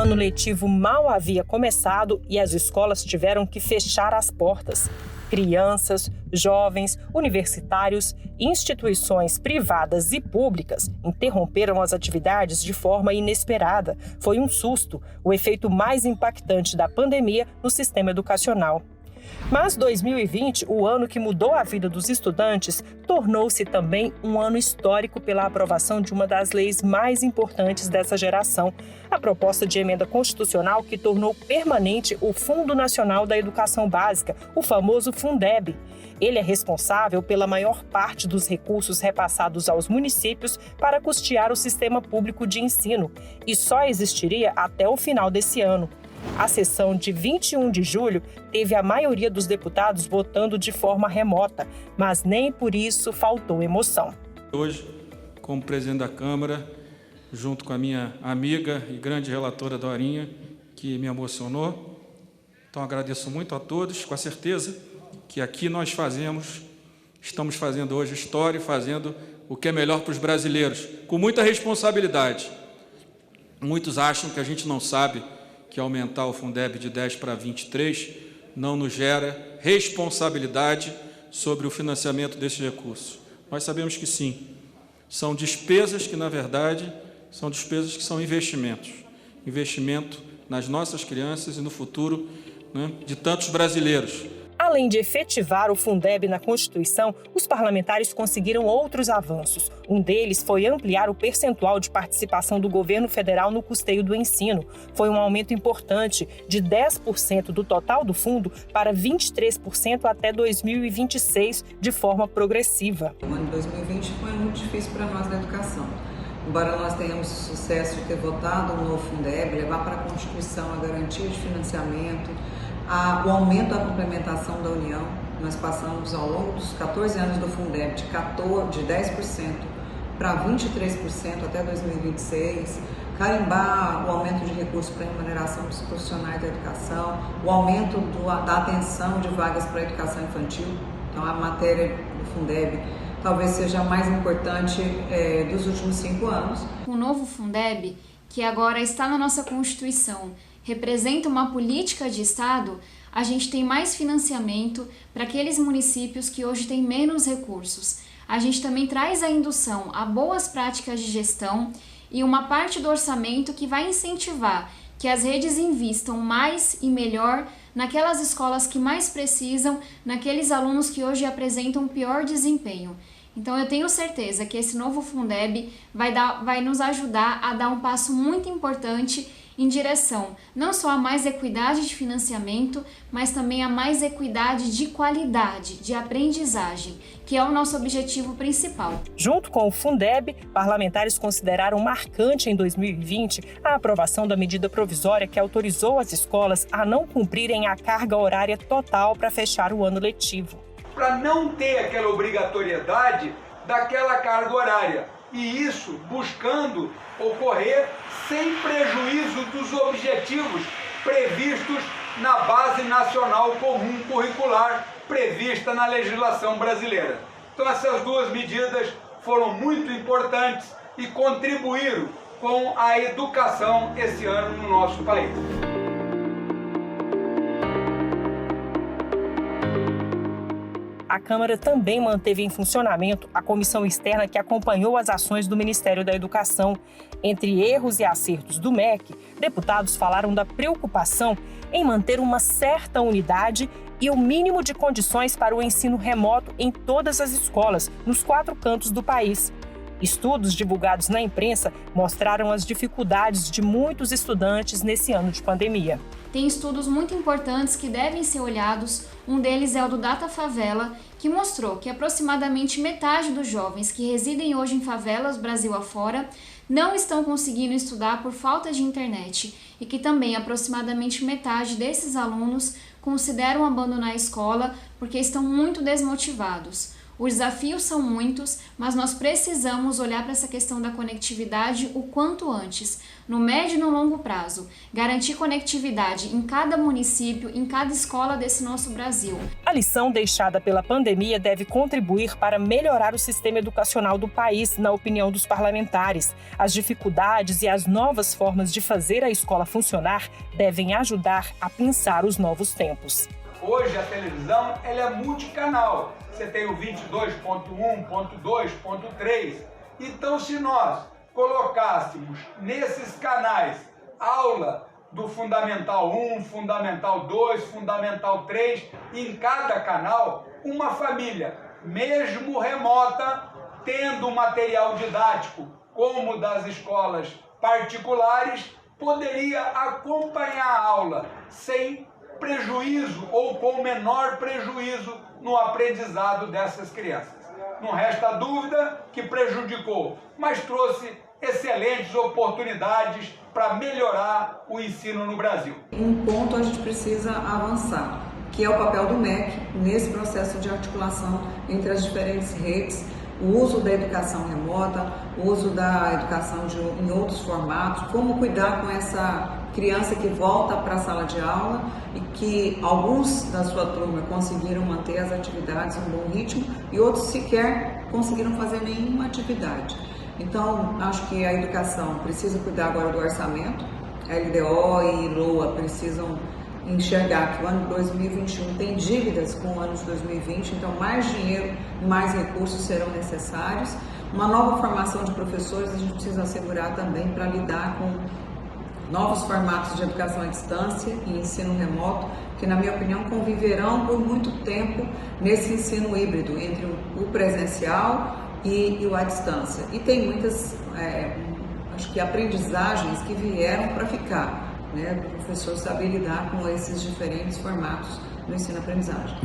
ano letivo mal havia começado e as escolas tiveram que fechar as portas. Crianças, jovens, universitários, instituições privadas e públicas interromperam as atividades de forma inesperada. Foi um susto, o efeito mais impactante da pandemia no sistema educacional. Mas 2020, o ano que mudou a vida dos estudantes, tornou-se também um ano histórico pela aprovação de uma das leis mais importantes dessa geração, a proposta de emenda constitucional que tornou permanente o Fundo Nacional da Educação Básica, o famoso Fundeb. Ele é responsável pela maior parte dos recursos repassados aos municípios para custear o sistema público de ensino e só existiria até o final desse ano. A sessão de 21 de julho teve a maioria dos deputados votando de forma remota, mas nem por isso faltou emoção. Hoje, como presidente da Câmara, junto com a minha amiga e grande relatora Dorinha, que me emocionou, então agradeço muito a todos, com a certeza que aqui nós estamos fazendo hoje história e fazendo o que é melhor para os brasileiros, com muita responsabilidade. Muitos acham que a gente não sabe que aumentar o Fundeb de 10 para 23 não nos gera responsabilidade sobre o financiamento desses recursos. Nós sabemos que sim, são despesas que, na verdade, são despesas que são investimentos. Investimento nas nossas crianças e no futuro, né, de tantos brasileiros. Além de efetivar o Fundeb na Constituição, os parlamentares conseguiram outros avanços. Um deles foi ampliar o percentual de participação do governo federal no custeio do ensino. Foi um aumento importante, de 10% do total do fundo para 23% até 2026, de forma progressiva. O ano de 2020 foi muito difícil para nós na educação. Embora nós tenhamos o sucesso de ter votado um novo Fundeb, levar para a Constituição a garantia de financiamento, o aumento da complementação da União, nós passamos ao longo dos 14 anos do Fundeb de 10% para 23% até 2026, carimbar o aumento de recursos para a remuneração dos profissionais da educação, o aumento da atenção de vagas para a educação infantil, então a matéria do Fundeb talvez seja a mais importante dos últimos 5 anos. O novo Fundeb, que agora está na nossa Constituição, representa uma política de Estado, a gente tem mais financiamento para aqueles municípios que hoje têm menos recursos. A gente também traz a indução a boas práticas de gestão e uma parte do orçamento que vai incentivar que as redes invistam mais e melhor naquelas escolas que mais precisam, naqueles alunos que hoje apresentam pior desempenho. Então eu tenho certeza que esse novo Fundeb vai nos ajudar a dar um passo muito importante em direção não só a mais equidade de financiamento, mas também a mais equidade de qualidade, de aprendizagem, que é o nosso objetivo principal. Junto com o Fundeb, parlamentares consideraram marcante em 2020 a aprovação da medida provisória que autorizou as escolas a não cumprirem a carga horária total para fechar o ano letivo. Para não ter aquela obrigatoriedade daquela carga horária. E isso buscando ocorrer sem prejuízo dos objetivos previstos na Base Nacional Comum Curricular, prevista na legislação brasileira. Então essas duas medidas foram muito importantes e contribuíram com a educação esse ano no nosso país. A Câmara também manteve em funcionamento a comissão externa que acompanhou as ações do Ministério da Educação. Entre erros e acertos do MEC, deputados falaram da preocupação em manter uma certa unidade e o mínimo de condições para o ensino remoto em todas as escolas, nos 4 cantos do país. Estudos divulgados na imprensa mostraram as dificuldades de muitos estudantes nesse ano de pandemia. Tem estudos muito importantes que devem ser olhados. Um deles é o do Data Favela, que mostrou que aproximadamente metade dos jovens que residem hoje em favelas Brasil afora não estão conseguindo estudar por falta de internet e que também aproximadamente metade desses alunos consideram abandonar a escola porque estão muito desmotivados. Os desafios são muitos, mas nós precisamos olhar para essa questão da conectividade o quanto antes, no médio e no longo prazo, garantir conectividade em cada município, em cada escola desse nosso Brasil. A lição deixada pela pandemia deve contribuir para melhorar o sistema educacional do país, na opinião dos parlamentares. As dificuldades e as novas formas de fazer a escola funcionar devem ajudar a pensar os novos tempos. Hoje a televisão ela é multicanal. Você tem o 22.1.2.3. Então, se nós colocássemos nesses canais aula do Fundamental 1, Fundamental 2, Fundamental 3, em cada canal, uma família, mesmo remota, tendo material didático como das escolas particulares, poderia acompanhar a aula sem prejuízo ou com menor prejuízo no aprendizado dessas crianças. Não resta dúvida que prejudicou, mas trouxe excelentes oportunidades para melhorar o ensino no Brasil. Um ponto a gente precisa avançar, que é o papel do MEC nesse processo de articulação entre as diferentes redes, o uso da educação remota, o uso da educação em outros formatos, como cuidar com essa criança que volta para a sala de aula e que alguns da sua turma conseguiram manter as atividades em um bom ritmo e outros sequer conseguiram fazer nenhuma atividade. Então, acho que a educação precisa cuidar agora do orçamento, a LDO e LOA precisam enxergar que o ano 2021 tem dívidas com o ano de 2020, então mais dinheiro, mais recursos serão necessários. Uma nova formação de professores a gente precisa assegurar também para lidar com novos formatos de educação à distância e ensino remoto, que na minha opinião conviverão por muito tempo nesse ensino híbrido entre o presencial e o à distância. E tem muitas, acho que aprendizagens que vieram para ficar, né, do professor saber lidar com esses diferentes formatos do ensino-aprendizagem.